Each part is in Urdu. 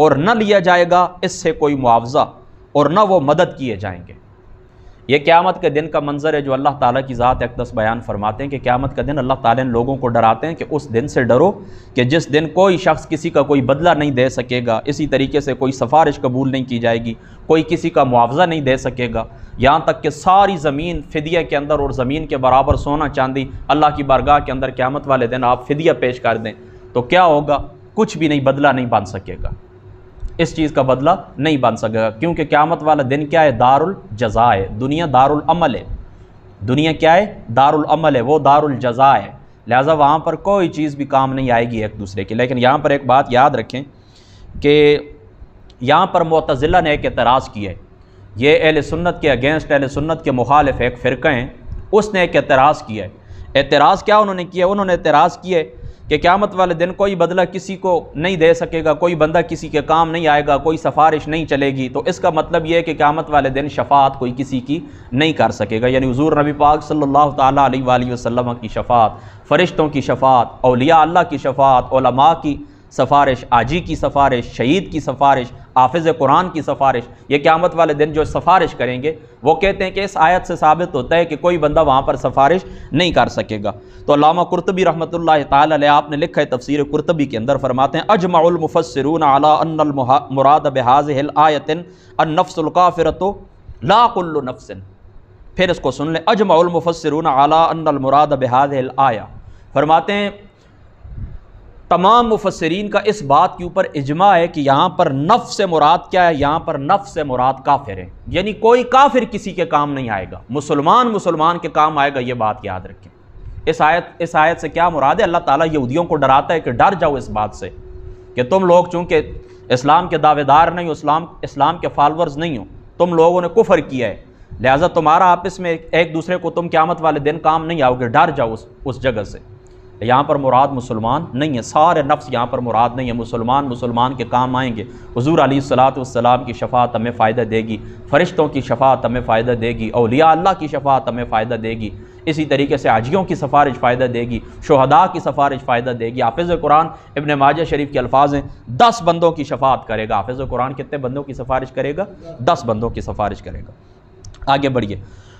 اور نہ لیا جائے گا اس سے کوئی معاوضہ اور نہ وہ مدد کیے جائیں گے۔ یہ قیامت کے دن کا منظر ہے جو اللہ تعالیٰ کی ذات اقدس بیان فرماتے ہیں کہ قیامت کا دن اللہ تعالیٰ نے لوگوں کو ڈراتے ہیں کہ اس دن سے ڈرو کہ جس دن کوئی شخص کسی کا کوئی بدلہ نہیں دے سکے گا، اسی طریقے سے کوئی سفارش قبول نہیں کی جائے گی، کوئی کسی کا معاوضہ نہیں دے سکے گا، یہاں تک کہ ساری زمین فدیہ کے اندر اور زمین کے برابر سونا چاندی اللہ کی بارگاہ کے اندر قیامت والے دن آپ فدیہ پیش کر دیں تو کیا ہوگا؟ کچھ بھی نہیں، بدلہ نہیں بن سکے گا، اس چیز کا بدلہ نہیں بن سکے گا، کیونکہ قیامت والا دن کیا ہے؟ دار الجزا ہے۔ دنیا دار العمل ہے، دنیا کیا ہے؟ دار العمل ہے، وہ دار الجزا ہے، لہٰذا وہاں پر کوئی چیز بھی کام نہیں آئے گی ایک دوسرے کی۔ لیکن یہاں پر ایک بات یاد رکھیں کہ یہاں پر معتزلہ نے ایک اعتراض کیا ہے، یہ اہل سنت کے اگینسٹ، اہل سنت کے مخالف ایک فرقہ ہیں، اس نے ایک اعتراض کیا ہے۔ اعتراض کیا انہوں نے کیا؟ انہوں نے اعتراض کیا ہے کہ قیامت والے دن کوئی بدلہ کسی کو نہیں دے سکے گا، کوئی بندہ کسی کے کام نہیں آئے گا، کوئی سفارش نہیں چلے گی، تو اس کا مطلب یہ ہے کہ قیامت والے دن شفاعت کوئی کسی کی نہیں کر سکے گا، یعنی حضور نبی پاک صلی اللہ تعالیٰ علیہ وآلہ وسلم کی شفاعت، فرشتوں کی شفاعت، اولیاء اللہ کی شفاعت، علماء کی سفارش، حاجی کی سفارش، شہید کی سفارش، حافظ قرآن کی سفارش، یہ قیامت والے دن جو سفارش کریں گے وہ کہتے ہیں کہ اس آیت سے ثابت ہوتا ہے کہ کوئی بندہ وہاں پر سفارش نہیں کر سکے گا۔ تو علامہ قرطبی رحمۃ اللہ تعالی علیہ آپ نے لکھا ہے تفسیر قرطبی کے اندر، فرماتے ہیں اجمع المفسرون علی ان المراد بهذه الآیۃ النفس الکافرۃ لا کل نفس، پھر اس کو سن لیں، اجمع المفسرون علی ان المراد بهذه الآیہ، فرماتے ہیں تمام مفسرین کا اس بات کے اوپر اجماع ہے کہ یہاں پر نفس سے مراد کیا ہے؟ یہاں پر نفس سے مراد کافر ہے، یعنی کوئی کافر کسی کے کام نہیں آئے گا، مسلمان کے کام آئے گا، یہ بات یاد رکھیں۔ اس آیت سے کیا مراد ہے؟ اللہ تعالیٰ یہودیوں کو ڈراتا ہے کہ ڈر جاؤ اس بات سے کہ تم لوگ چونکہ اسلام کے دعوے دار نہیں ہو، اسلام کے فالورز نہیں ہو، تم لوگوں نے کفر کیا ہے، لہٰذا تمہارا آپس میں ایک دوسرے کو تم قیامت والے دن کام نہیں آؤ گے، ڈر جاؤ اس جگہ سے۔ یہاں پر مراد مسلمان نہیں ہے، سارے نفس یہاں پر مراد نہیں ہے، مسلمان کے کام آئیں گے۔ حضور علیہ الصلاۃ والسلام کی شفاعت ہمیں فائدہ دے گی، فرشتوں کی شفاعت ہمیں فائدہ دے گی، اولیاء اللہ کی شفاعت ہمیں فائدہ دے گی، اسی طریقے سے حاجیوں کی سفارش فائدہ دے گی، شہداء کی سفارش فائدہ دے گی۔ حافظ قرآن ابن ماجہ شریف کے الفاظ ہیں 10 بندوں کی شفاعت کرے گا۔ حافظ قرآن کتنے بندوں کی سفارش کرے گا؟ 10 بندوں کی سفارش کرے گا۔ آگے بڑھیے،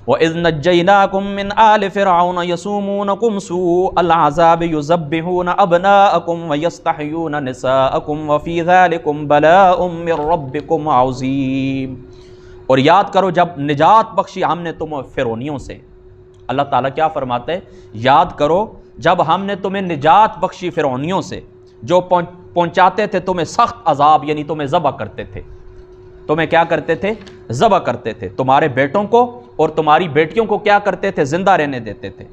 وَإِذْ نَجَّيْنَاكُمْ مِنْ آلِ فِرْعَوْنَ يَسُومُونَكُمْ سُوءَ الْعَذَابِ يُذَبِّحُونَ أَبْنَاءَكُمْ وَيَسْتَحْيُونَ نِسَاءَكُمْ وَفِي ذَلِكُمْ بَلَاءٌ مِّن رَّبِّكُمْ عَظِيمٌ، اور یاد کرو جب نجات بخشی ہم نے تمہیں فرعونیوں سے۔ اللہ تعالیٰ کیا فرماتا ہے؟ یاد کرو جب ہم نے تمہیں نجات بخشی فرعونیوں سے، جو پہنچاتے تھے تمہیں سخت عذاب، یعنی تمہیں ذبح کرتے تھے، تمہیں کیا کرتے تھے؟ ذبح کرتے تھے، تمہارے بیٹوں کو اور تمہاری بیٹیوں کو کیا کرتے تھے؟ زندہ رہنے دیتے تھے،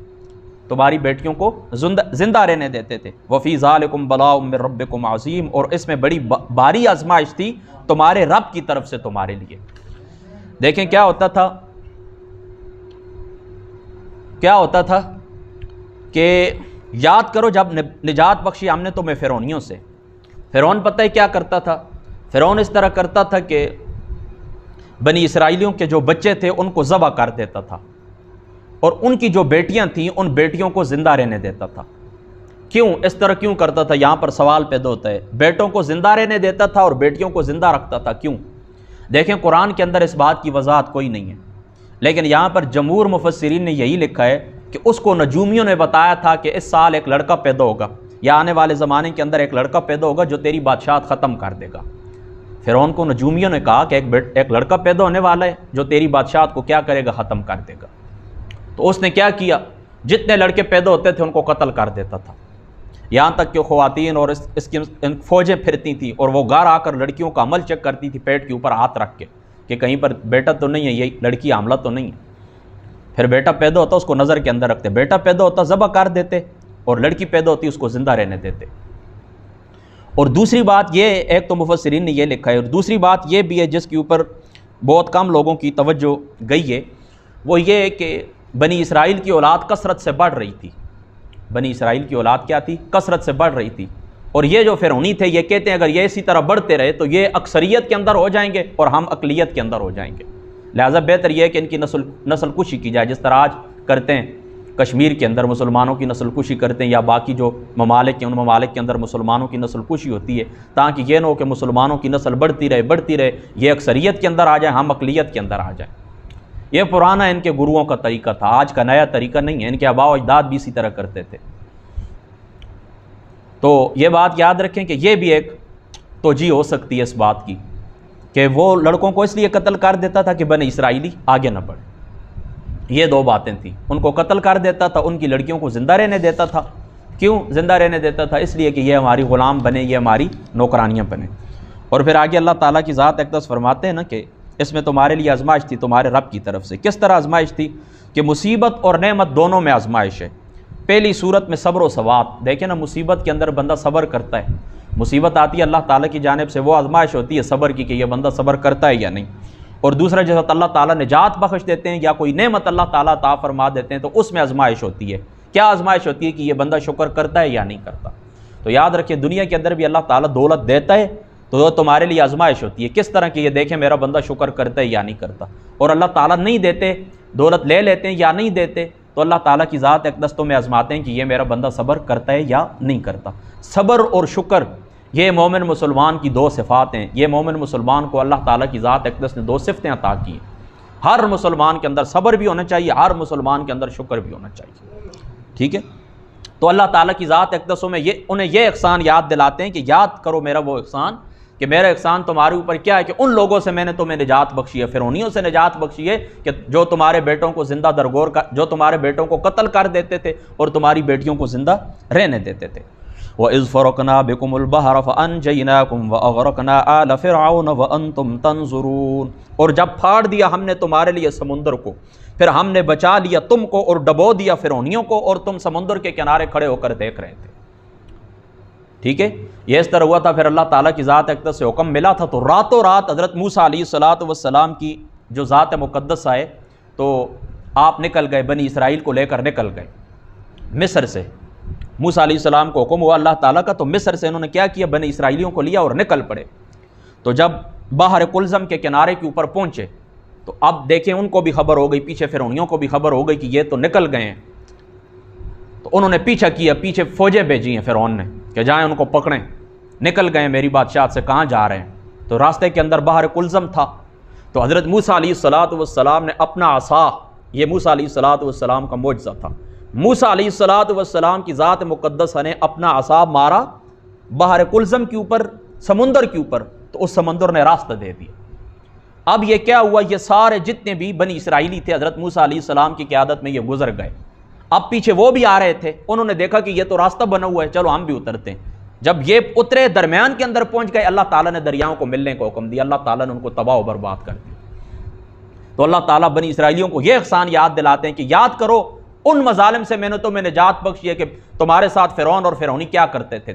تمہاری بیٹیوں کو زندہ رہنے دیتے تھے۔ وَفِي ذَلِكُمْ بَلَاءٌ مِّن رَّبِّكُمْ عَظِيمٌ، اور اس میں بڑی بھاری آزمائش تھی تمہارے رب کی طرف سے تمہارے لیے۔ دیکھیں کیا ہوتا تھا کہ یاد کرو جب نجات بخشی ہم نے تمہیں فرعونیوں سے۔ فرعون پتہ ہے کیا کرتا تھا؟ فرعون اس طرح کرتا تھا کہ بنی اسرائیلیوں کے جو بچے تھے ان کو ذبح کر دیتا تھا، اور ان کی جو بیٹیاں تھیں ان بیٹیوں کو زندہ رہنے دیتا تھا۔ کیوں اس طرح کیوں کرتا تھا؟ یہاں پر سوال پیدا ہوتا ہے، بیٹوں کو زندہ رہنے دیتا تھا اور بیٹیوں کو زندہ رکھتا تھا، کیوں؟ دیکھیں قرآن کے اندر اس بات کی وضاحت کوئی نہیں ہے، لیکن یہاں پر جمہور مفسرین نے یہی لکھا ہے کہ اس کو نجومیوں نے بتایا تھا کہ اس سال ایک لڑکا پیدا ہوگا، یا آنے والے زمانے کے اندر ایک لڑکا پیدا ہوگا جو تیری بادشاہت ختم کر دے گا۔ فرعون کو نجومیوں نے کہا کہ ایک لڑکا پیدا ہونے والا ہے جو تیری بادشاہت کو کیا کرے گا؟ ختم کر دے گا۔ تو اس نے کیا کیا؟ جتنے لڑکے پیدا ہوتے تھے ان کو قتل کر دیتا تھا، یہاں تک کہ خواتین اور اس کی فوجیں پھرتی تھیں اور وہ گھر آ کر لڑکیوں کا عمل چیک کرتی تھی پیٹ کے اوپر ہاتھ رکھ کے کہ کہیں پر بیٹا تو نہیں ہے، یہ لڑکی حاملہ تو نہیں ہے۔ پھر بیٹا پیدا ہوتا اس کو نظر کے اندر رکھتے، بیٹا پیدا ہوتا ذبح کر دیتے، اور لڑکی پیدا ہوتی اس کو زندہ رہنے دیتے۔ اور دوسری بات یہ، ایک تو مفسرین نے یہ لکھا ہے، اور دوسری بات یہ بھی ہے جس کے اوپر بہت کم لوگوں کی توجہ گئی ہے، وہ یہ ہے کہ بنی اسرائیل کی اولاد کثرت سے بڑھ رہی تھی۔ بنی اسرائیل کی اولاد کیا تھی؟ کثرت سے بڑھ رہی تھی، اور یہ جو فرعونی تھے یہ کہتے ہیں اگر یہ اسی طرح بڑھتے رہے تو یہ اکثریت کے اندر ہو جائیں گے اور ہم اقلیت کے اندر ہو جائیں گے، لہٰذا بہتر یہ ہے کہ ان کی نسل کشی کی جائے، جس طرح آج کرتے ہیں کشمیر کے اندر مسلمانوں کی نسل کشی کرتے ہیں یا باقی جو ممالک ہیں ان ممالک کے اندر مسلمانوں کی نسل کشی ہوتی ہے، تاکہ یہ نہ ہو کہ مسلمانوں کی نسل بڑھتی رہے، یہ اکثریت کے اندر آ جائیں، ہم اقلیت کے اندر آ جائیں۔ یہ پرانا ان کے گروؤں کا طریقہ تھا، آج کا نیا طریقہ نہیں ہے، ان کے آباء و اجداد بھی اسی طرح کرتے تھے۔ تو یہ بات یاد رکھیں کہ یہ بھی ایک توجیہ ہو سکتی ہے اس بات کی کہ وہ لڑکوں کو اس لیے قتل کر دیتا تھا کہ بنی اسرائیلی آگے نہ بڑھے۔ یہ دو باتیں تھیں، ان کو قتل کر دیتا تھا، ان کی لڑکیوں کو زندہ رہنے دیتا تھا۔ کیوں زندہ رہنے دیتا تھا؟ اس لیے کہ یہ ہماری غلام بنے، یہ ہماری نوکرانیاں بنے۔ اور پھر آگے اللہ تعالیٰ کی ذات اقدس فرماتے ہیں نا کہ اس میں تمہارے لیے آزمائش تھی تمہارے رب کی طرف سے۔ کس طرح آزمائش تھی؟ کہ مصیبت اور نعمت دونوں میں آزمائش ہے۔ پہلی صورت میں صبر و ثبات، دیکھیں نا مصیبت کے اندر بندہ صبر کرتا ہے، مصیبت آتی ہے اللہ تعالیٰ کی جانب سے، وہ آزمائش ہوتی ہے صبر کی کہ یہ بندہ صبر کرتا ہے یا نہیں۔ اور دوسرا جیسا اللہ تعالیٰ نجات بخش دیتے ہیں یا کوئی نعمت اللہ تعالیٰ عطا فرما دیتے ہیں تو اس میں آزمائش ہوتی ہے۔ کیا آزمائش ہوتی ہے؟ کہ یہ بندہ شکر کرتا ہے یا نہیں کرتا۔ تو یاد رکھیں دنیا کے اندر بھی اللہ تعالیٰ دولت دیتا ہے تو وہ تمہارے لیے آزمائش ہوتی ہے، کس طرح کہ یہ دیکھیں میرا بندہ شکر کرتا ہے یا نہیں کرتا۔ اور اللہ تعالیٰ نہیں دیتے، دولت لے لیتے ہیں یا نہیں دیتے تو اللہ تعالیٰ کی ذات اقدس میں آزماتے ہیں کہ یہ میرا بندہ صبر کرتا ہے یا نہیں کرتا۔ صبر اور شکر یہ مومن مسلمان کی دو صفات ہیں، یہ مومن مسلمان کو اللہ تعالیٰ کی ذات اقدس نے دو صفتیں عطا کی ہیں۔ ہر مسلمان کے اندر صبر بھی ہونا چاہیے، ہر مسلمان کے اندر شکر بھی ہونا چاہیے، ٹھیک ہے؟ تو اللہ تعالیٰ کی ذات اقدسوں میں انہیں یہ احسان یاد دلاتے ہیں کہ یاد کرو میرا وہ احسان، کہ میرا احسان تمہارے اوپر کیا ہے کہ ان لوگوں سے میں نے تمہیں نجات بخشی ہے، فرعونیوں سے نجات بخشی ہے کہ جو تمہارے بیٹوں کو زندہ درگور کا، جو تمہارے بیٹوں کو قتل کر دیتے تھے اور تمہاری بیٹیوں کو زندہ رہنے دیتے تھے۔ وَإِذْ فَرَقْنَا بِكُمُ الْبَحْرَ فَأَنْجَيْنَاكُمْ وَأَغْرَقْنَا آلَ فِرْعَوْنَ وَأَنْتُمْ تَنْظُرُونَ، اور جب پھاڑ دیا ہم نے تمہارے لیے سمندر کو، پھر ہم نے بچا لیا تم کو اور ڈبو دیا فرعونیوں کو، اور تم سمندر کے کنارے کھڑے ہو کر دیکھ رہے تھے، ٹھیک ہے؟ یہ اس طرح ہوا تھا۔ پھر اللہ تعالیٰ کی ذات اقدس سے حکم ملا تھا تو راتوں رات حضرت موسیٰ علیہ السلام کی جو ذات مقدس آئے تو آپ نکل گئے، بنی اسرائیل کو لے کر نکل گئے مصر سے۔ موسیٰ علیہ السلام کو حکم ہوا اللہ تعالیٰ کا، تو مصر سے انہوں نے کیا کیا؟ بنی اسرائیلیوں کو لیا اور نکل پڑے۔ تو جب بحر کلزم کے کنارے کے اوپر پہنچے تو اب دیکھیں ان کو بھی خبر ہو گئی، پیچھے فرعونیوں کو بھی خبر ہو گئی کہ یہ تو نکل گئے ہیں، تو انہوں نے پیچھا کیا، پیچھے فوجیں بھیجی ہیں فرعون نے کہ جائیں ان کو پکڑیں، نکل گئے میری بادشاہت سے، کہاں جا رہے ہیں؟ تو راستے کے اندر بحر کلزم تھا، تو حضرت موسیٰ علیہ السلام نے اپنا عصا، یہ موسیٰ علیہ السلام کا معجزہ تھا، موسیٰ علیہ السلام کی ذات مقدسہ نے اپنا عصا مارا بحر کلزم کے اوپر، سمندر کے اوپر، تو اس سمندر نے راستہ دے دیا۔ اب یہ کیا ہوا؟ یہ سارے جتنے بھی بنی اسرائیلی تھے حضرت موسیٰ علیہ السلام کی قیادت میں یہ گزر گئے۔ اب پیچھے وہ بھی آ رہے تھے، انہوں نے دیکھا کہ یہ تو راستہ بنا ہوا ہے، چلو ہم بھی اترتے ہیں۔ جب یہ اترے درمیان کے اندر پہنچ گئے، اللہ تعالیٰ نے دریاؤں کو ملنے کو حکم دیا، اللہ تعالیٰ نے ان کو تباہ و برباد کر دیا۔ تو اللہ تعالیٰ بنی اسرائیلیوں کو یہ احسان یاد دلاتے ہیں کہ یاد کرو ان مظالم سے میں نے تمہیں نجات بخشی ہے کہ تمہارے ساتھ فرعون اور فرعونی کیا کرتے تھے،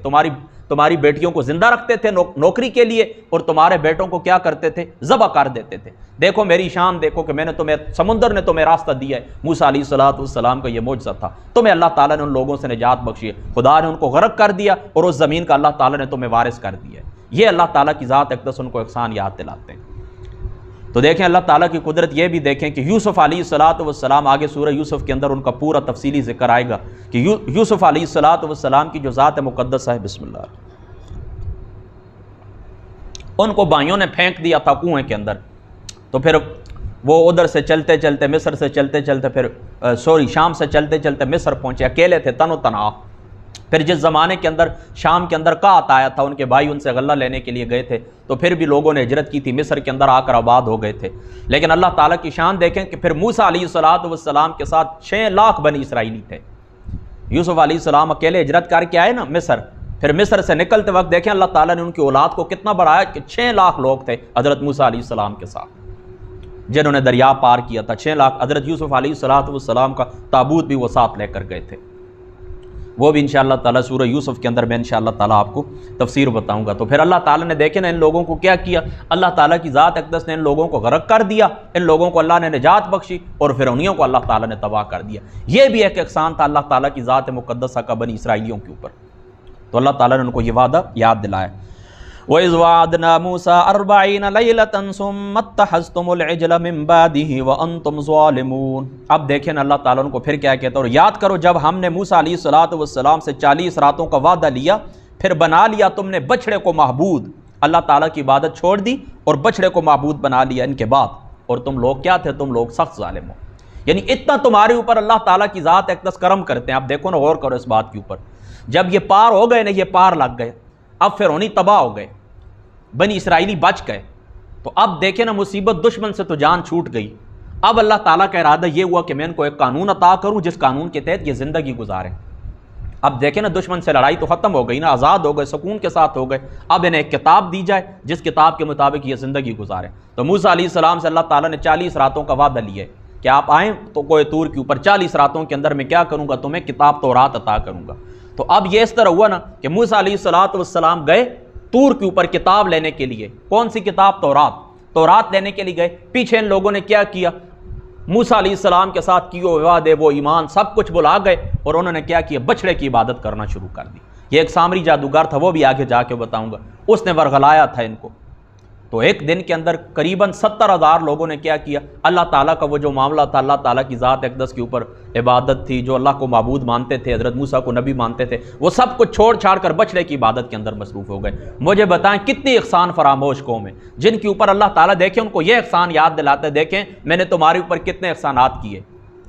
تمہاری بیٹیوں کو زندہ رکھتے تھے نوکری کے لیے، اور تمہارے بیٹوں کو کیا کرتے تھے؟ ذبح کر دیتے تھے۔ دیکھو میری شان، دیکھو کہ میں نے سمندر نے تمہیں راستہ دیا ہے۔ موسیٰ علیہ السلام کا یہ معجزہ تھا، تمہیں اللہ تعالیٰ نے ان لوگوں سے نجات بخشی ہے، خدا نے ان کو غرق کر دیا اور اس زمین کا اللہ تعالیٰ نے تمہیں وارث کر دیا ہے۔ یہ اللہ تعالیٰ کی ذات اقدس ان کو احسان یاد دلاتے ہیں۔ تو دیکھیں اللہ تعالیٰ کی قدرت یہ بھی دیکھیں کہ یوسف علیہ السلام، آگے سورہ یوسف کے اندر ان کا پورا تفصیلی ذکر آئے گا کہ یوسف علیہ السلام کی جو ذات مقدس ہے، بسم اللہ، ان کو بھائیوں نے پھینک دیا تھا کنویں کے اندر، تو پھر وہ ادھر سے چلتے چلتے مصر سے چلتے چلتے پھر شام سے چلتے چلتے مصر پہنچے، اکیلے تھے تن و تنہا۔ پھر جس زمانے کے اندر شام کے اندر قحط آیا تھا، ان کے بھائی ان سے غلہ لینے کے لیے گئے تھے، تو پھر بھی لوگوں نے ہجرت کی تھی، مصر کے اندر آ کر آباد ہو گئے تھے۔ لیکن اللہ تعالیٰ کی شان دیکھیں کہ پھر موسیٰ علیہ السلام کے ساتھ 6 لاکھ بنی اسرائیلی تھے۔ یوسف علیہ السلام اکیلے ہجرت کر کے آئے نا مصر، پھر مصر سے نکلتے وقت دیکھیں اللہ تعالیٰ نے ان کی اولاد کو کتنا بڑھایا کہ 6 لاکھ لوگ تھے حضرت موسیٰ علیہ السلام کے ساتھ جنہوں نے دریا پار کیا تھا۔ 6 لاکھ حضرت یوسف علیہ السلام کا تابوت بھی وہ ساتھ لے کر گئے تھے، وہ بھی انشاءاللہ تعالیٰ سورہ یوسف کے اندر میں انشاءاللہ تعالیٰ آپ کو تفسیر بتاؤں گا۔ تو پھر اللہ تعالیٰ نے دیکھیں نا ان لوگوں کو کیا کیا، اللہ تعالیٰ کی ذات اقدس نے ان لوگوں کو غرق کر دیا، ان لوگوں کو اللہ نے نجات بخشی اور فرعونیوں کو اللہ تعالیٰ نے تباہ کر دیا۔ یہ بھی ایک احسان تھا اللہ تعالیٰ کی ذات مقدسہ کا بنی اسرائیلیوں کے اوپر، تو اللہ تعالیٰ نے ان کو یہ وعدہ یاد دلایا۔ وَإِذْ وَعَدْنَا مُوسَىٰ 40 لَيْلَةً ثُمَّ اتَّخَذْتُمُ الْعِجْلَ مِن بَعْدِهِ وَأَنْتُمْ ظَالِمُونَ۔ اب دیکھیں اللہ تعالیٰ ان کو پھر کیا کہتا ہے، اور یاد کرو جب ہم نے موسیٰ علیہ السلام سے 40 راتوں کا وعدہ لیا، پھر بنا لیا تم نے بچھڑے کو معبود، اللہ تعالیٰ کی عبادت چھوڑ دی اور بچھڑے کو معبود بنا لیا ان کے بعد، اور تم لوگ کیا تھے، تم لوگ سخت ظالم ہو۔ یعنی اتنا تمہارے اوپر اللہ تعالیٰ کی ذات اقدس کرم کرتے ہیں۔ اب دیکھو نا، غور کرو اس بات کے اوپر، جب یہ پار ہو گئے نا، یہ پار لگ گئے، اب فرعونی تباہ ہو گئے، بنی اسرائیلی بچ گئے، تو اب دیکھیں نا مصیبت، دشمن سے تو جان چھوٹ گئی۔ اب اللہ تعالیٰ کا ارادہ یہ ہوا کہ میں ان کو ایک قانون عطا کروں جس قانون کے تحت یہ زندگی گزاریں۔ اب دیکھیں نا، دشمن سے لڑائی تو ختم ہو گئی نا، آزاد ہو گئے، سکون کے ساتھ ہو گئے، اب انہیں ایک کتاب دی جائے جس کتاب کے مطابق یہ زندگی گزاریں۔ تو موسیٰ علیہ السلام سے اللہ تعالیٰ نے 40 راتوں کا وعدہ لیا کہ آپ آئیں تو کوہ طور کے اوپر 40 راتوں کے اندر میں کیا کروں گا، تمہیں کتاب تورات عطا کروں گا۔ تو اب یہ اس طرح ہوا نا کہ موسیٰ علیہ السلام گئے طور کے اوپر کتاب لینے کے لیے۔ کون سی کتاب؟ تورات لینے کے لیے گئے۔ پیچھے ان لوگوں نے کیا کیا، موسیٰ علیہ السلام کے ساتھ کیے ہوئے وعدے، وہ ایمان سب کچھ بھلا گئے، اور انہوں نے کیا کیا، بچھڑے کی عبادت کرنا شروع کر دی۔ یہ ایک سامری جادوگر تھا، وہ بھی آگے جا کے بتاؤں گا، اس نے ورغلایا تھا ان کو۔ تو ایک دن کے اندر قریباً 70,000 لوگوں نے کیا کیا، اللہ تعالیٰ کا وہ جو معاملہ تھا، اللہ تعالیٰ کی ذات اقدس کے اوپر عبادت تھی، جو اللہ کو معبود مانتے تھے، حضرت موسیٰ کو نبی مانتے تھے، وہ سب کچھ چھوڑ چھاڑ کر بچڑے کی عبادت کے اندر مصروف ہو گئے۔ مجھے بتائیں کتنی احسان فراموش قوم ہے جن کے اوپر اللہ تعالیٰ دیکھیں ان کو یہ احسان یاد دلاتے، دیکھیں میں نے تمہارے اوپر کتنے احسانات کیے۔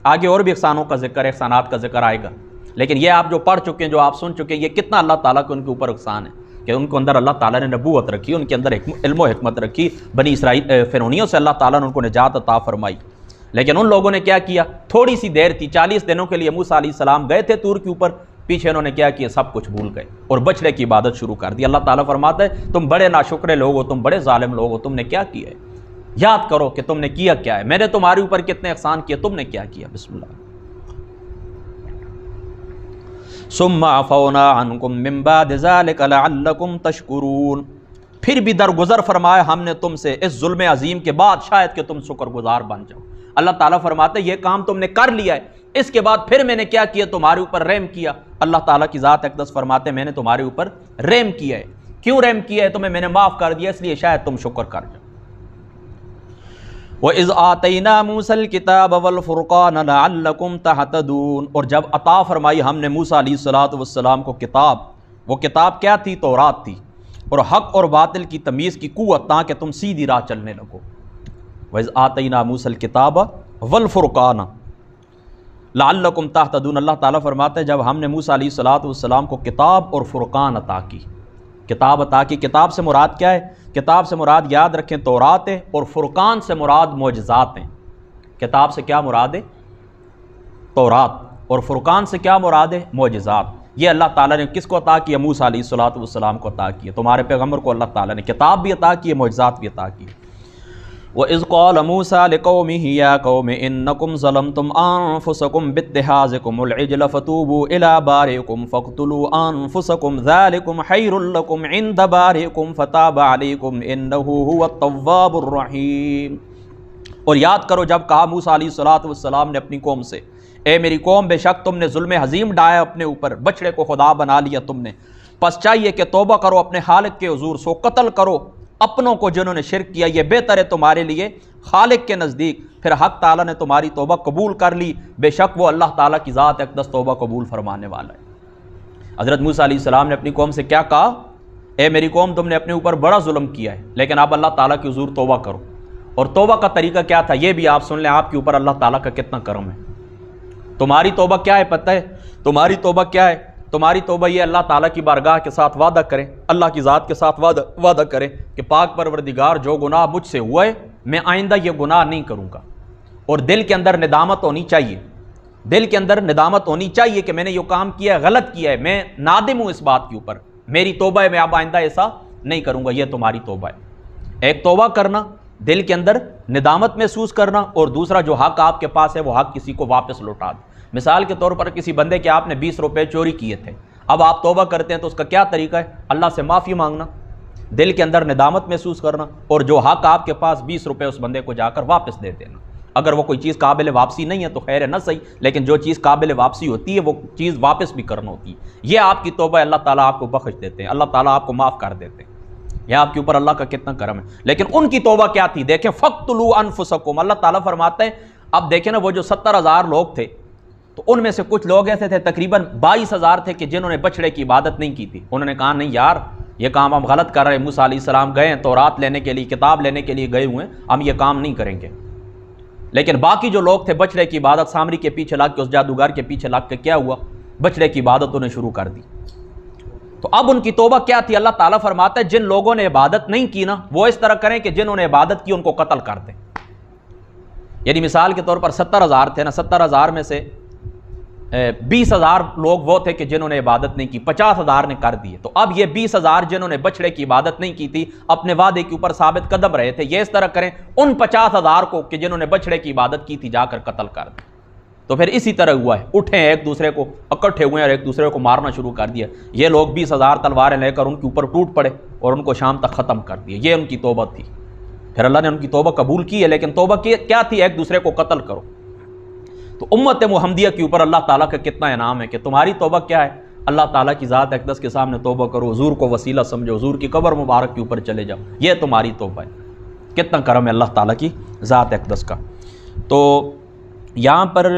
آگے اور بھی احسانوں کا ذکر، احسانات کا ذکر آئے گا، لیکن یہ آپ جو پڑھ چکے ہیں، جو آپ سن چکے ہیں، یہ کتنا اللہ تعالیٰ کے ان کے اوپر احسان ہے کہ ان کو اندر اللہ تعالیٰ نے نبوت رکھی، ان کے اندر علم و حکمت رکھی، بنی اسرائیل فرعونیوں سے اللہ تعالیٰ نے ان کو نجات عطا فرمائی۔ لیکن ان لوگوں نے کیا کیا، تھوڑی سی دیر تھی، 40 دنوں کے لیے موسیٰ علیہ السلام گئے تھے طور کے اوپر، پیچھے انہوں نے کیا کیا، سب کچھ بھول گئے اور بچڑے کی عبادت شروع کر دی۔ اللہ تعالیٰ فرماتا ہے تم بڑے ناشکرے لوگ ہو، تم بڑے ظالم لوگ ہو، تم نے کیا کیا ہے، یاد کرو کہ تم نے کیا کیا ہے، میں نے تمہارے اوپر کتنے احسان کیے، تم نے کیا کیا۔ بسم اللہ۔ ثم عفونا عنکم من بعد ذلک لعلکم تشکرون، پھر بھی درگزر فرمایا ہم نے تم سے اس ظلم عظیم کے بعد شاید کہ تم شکر گزار بن جاؤ۔ اللہ تعالیٰ فرماتے ہیں یہ کام تم نے کر لیا ہے، اس کے بعد پھر میں نے کیا کیا، تمہارے اوپر رحم کیا۔ اللہ تعالیٰ کی ذات اقدس فرماتے ہیں میں نے تمہارے اوپر رحم کیا ہے۔ کیوں رحم کیا ہے؟ تمہیں میں نے معاف کر دیا، اس لیے شاید تم شکر کر جاؤ۔ وَإِذْ آتَيْنَا مُوسَى الْكِتَابَ وَالْفُرْقَانَ لَعَلَّكُمْ تَهْتَدُونَ، اور جب عطا فرمائی ہم نے موسیٰ علیہ السلام کو کتاب، وہ کتاب کیا تھی؟ تورات تھی، اور حق اور باطل کی تمیز کی قوت تاکہ تم سیدھی راہ چلنے لگو۔ وَإِذْ آتَيْنَا مُوسَى الْكِتَابَ وَالْفُرْقَانَ لَعَلَّكُمْ تَهْتَدُونَ، اللہ تعالیٰ فرماتے ہیں جب ہم نے موسیٰ علیہ السلام کو کتاب اور فرقان عطا کی، کتاب عطا کی، کتاب سے مراد کیا ہے؟ کتاب سے مراد یاد رکھیں تورات ہے، اور فرقان سے مراد معجزات ہیں۔ کتاب سے کیا مراد ہے؟ تورات، اور فرقان سے کیا مراد ہے؟ معجزات۔ یہ اللہ تعالیٰ نے کس کو عطا کیا؟ موسیٰ علیہ السلام کو عطا کیا۔ تمہارے پیغمبر کو اللہ تعالیٰ نے کتاب بھی عطا کی، معجزات بھی عطا کی۔ وَإِذْ قَالَ مُوسَىٰ لِقَوْمِهِ يَا قَوْمِ إِنَّكُمْ ظَلَمْتُمْ أَنفُسَكُمْ بِاتِّخَاذِكُمُ الْعِجْلَ فَتُوبُوا إِلَىٰ بَارِئِكُمْ فَاقْتُلُوا أَنفُسَكُمْ ذَٰلِكُمْ خَيْرٌ لَّكُمْ عِندَ بَارِئِكُمْ فَتَابَ عَلَيْكُمْ إِنَّهُ هُوَ التَّوَّابُ الرَّحِيمُ، اور یاد کرو جب کہا موسیٰ علیہ السلام نے اپنی قوم سے، اے میری قوم بے شک تم نے ظلم عظیم ڈھایا اپنے اوپر، بچڑے کو خدا بنا لیا تم نے، پس چاہیے کہ توبہ کرو اپنے خالق کے حضور، سو قتل کرو اپنوں کو جنہوں نے شرک کیا، یہ بہتر ہے تمہارے لیے خالق کے نزدیک۔ پھر حق تعالیٰ نے تمہاری توبہ قبول کر لی، بے شک وہ اللہ تعالیٰ کی ذات اقدس توبہ قبول فرمانے والا ہے۔ حضرت موسیٰ علیہ السلام نے اپنی قوم سے کیا کہا؟ اے میری قوم تم نے اپنے اوپر بڑا ظلم کیا ہے، لیکن اب اللہ تعالیٰ کے حضور توبہ کرو۔ اور توبہ کا طریقہ کیا تھا یہ بھی آپ سن لیں، آپ کے اوپر اللہ تعالیٰ کا کتنا کرم ہے۔ تمہاری توبہ کیا ہے پتہ ہے؟ تمہاری توبہ کیا ہے؟ تمہاری توبہ یہ اللہ تعالیٰ کی بارگاہ کے ساتھ وعدہ کریں، اللہ کی ذات کے ساتھ وعدہ کریں کہ پاک پروردگار جو گناہ مجھ سے ہوا ہے میں آئندہ یہ گناہ نہیں کروں گا، اور دل کے اندر ندامت ہونی چاہیے، دل کے اندر ندامت ہونی چاہیے کہ میں نے یہ کام کیا ہے، غلط کیا ہے، میں نادم ہوں اس بات کے اوپر، میری توبہ ہے، میں اب آئندہ ایسا نہیں کروں گا۔ یہ تمہاری توبہ ہے، ایک توبہ کرنا، دل کے اندر ندامت محسوس کرنا، اور دوسرا جو حق آپ کے پاس ہے وہ حق کسی کو واپس لوٹا دیں۔ مثال کے طور پر کسی بندے کے آپ نے 20 روپے چوری کیے تھے، اب آپ توبہ کرتے ہیں تو اس کا کیا طریقہ ہے؟ اللہ سے معافی مانگنا، دل کے اندر ندامت محسوس کرنا، اور جو حق آپ کے پاس 20 روپے اس بندے کو جا کر واپس دے دینا۔ اگر وہ کوئی چیز قابل واپسی نہیں ہے تو خیر ہے، نہ صحیح، لیکن جو چیز قابل واپسی ہوتی ہے وہ چیز واپس بھی کرنا ہوتی ہے۔ یہ آپ کی توبہ ہے، اللہ تعالیٰ آپ کو بخش دیتے ہیں، اللہ تعالیٰ آپ کو معاف کر دیتے ہیں۔ یہ آپ کے اوپر اللہ کا کتنا کرم ہے. لیکن ان کی توبہ کیا تھی دیکھیں، فَقْتُلُوا أَنفُسَكُمْ، اللہ تعالیٰ فرماتا ہے اب دیکھیں نا وہ جو 70,000 لوگ تھے تو ان میں سے کچھ لوگ ایسے تھے تقریباً 22,000 تھے کہ جنہوں نے بچڑے کی عبادت نہیں کی تھی. انہوں نے کہا نہیں یار یہ کام ہم غلط کر رہے ہیں، موسیٰ علیہ السلام گئے ہیں تورات لینے کے لیے، کتاب لینے کے لیے گئے ہوئے ہیں، ہم یہ کام نہیں کریں گے. لیکن باقی جو لوگ تھے بچڑے کی عبادت سامری کے پیچھے لگ کے، اس جادوگر کے پیچھے لگ کے کیا ہوا، بچڑے کی عبادت انہیں شروع کر دی. تو اب ان کی توبہ کیا تھی؟ اللہ تعالیٰ فرماتا ہے جن لوگوں نے عبادت نہیں کی نا وہ اس طرح کریں کہ جنہوں نے عبادت کی ان کو قتل کر دیں. یعنی مثال کے طور پر 70,000 تھے نا، 70,000 میں سے 20,000 لوگ وہ تھے کہ جنہوں نے عبادت نہیں کی، 50,000 نے کر دیے. تو اب یہ 20,000 جنہوں نے بچڑے کی عبادت نہیں کی تھی اپنے وعدے کے اوپر ثابت قدم رہے تھے، یہ اس طرح کریں ان 50,000 کو کہ جنہوں نے بچڑے کی عبادت کی تھی جا کر قتل کر دیں. تو پھر اسی طرح ہوا ہے، اٹھے ایک دوسرے کو اکٹھے ہوئے اور ایک دوسرے کو مارنا شروع کر دیا. یہ لوگ 20,000 تلواریں لے کر ان کے اوپر ٹوٹ پڑے اور ان کو شام تک ختم کر دیا. یہ ان کی توبہ تھی. پھر اللہ نے ان کی توبہ قبول کی ہے، لیکن توبہ کیا تھی؟ ایک دوسرے کو قتل کرو. تو امت محمدیہ کے اوپر اللہ تعالیٰ کا کتنا انعام ہے کہ تمہاری توبہ کیا ہے؟ اللہ تعالیٰ کی ذات اقدس کے سامنے توبہ کرو، حضور کو وسیلہ سمجھو، حضور کی قبر مبارک کے اوپر چلے جاؤ، یہ تمہاری توبہ ہے. کتنا کرم ہے اللہ تعالیٰ کی ذات اقدس کا. تو یہاں پر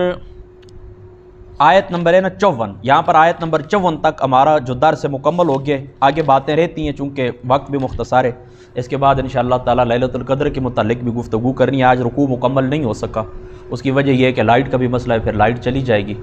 آیت نمبر ہے نا 54، یہاں پر آیت نمبر 54 تک ہمارا جو درس مکمل ہو گیا. آگے باتیں رہتی ہیں چونکہ وقت بھی مختصر ہے. اس کے بعد انشاءاللہ تعالیٰ لیلۃ القدر کے متعلق بھی گفتگو کرنی ہے. آج رکوع مکمل نہیں ہو سکا، اس کی وجہ یہ ہے کہ لائٹ کا بھی مسئلہ ہے، پھر لائٹ چلی جائے گی.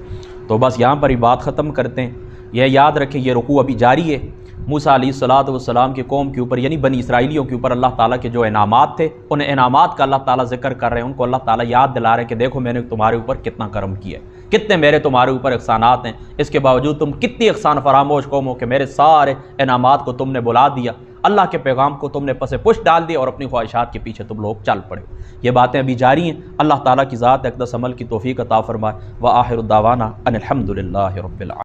تو بس یہاں پر ہی بات ختم کرتے ہیں. یہ یاد رکھیں یہ رکوع ابھی جاری ہے. موسیٰ علیہ السلام کی قوم کے اوپر یعنی بنی اسرائیلیوں کے اوپر اللہ تعالیٰ کے جو انعامات تھے ان انعامات کا اللہ تعالیٰ ذکر کر رہے ہیں. ان کو اللہ تعالیٰ یاد دلا رہے ہیں کہ دیکھو میں نے تمہارے اوپر کتنا کرم کیا ہے، کتنے میرے تمہارے اوپر احسانات ہیں. اس کے باوجود تم کتنی احسان فراموش قوم ہو کہ میرے سارے انعامات کو تم نے بلا دیا، اللہ کے پیغام کو تم نے پس پش ڈال دیا اور اپنی خواہشات کے پیچھے تم لوگ چل پڑے. یہ باتیں ابھی جاری ہیں. اللہ تعالیٰ کی ذات اقدس عمل کی توفیق عطا فرمائے. وآخر الدعوانا ان الحمد للہ رب العالمین.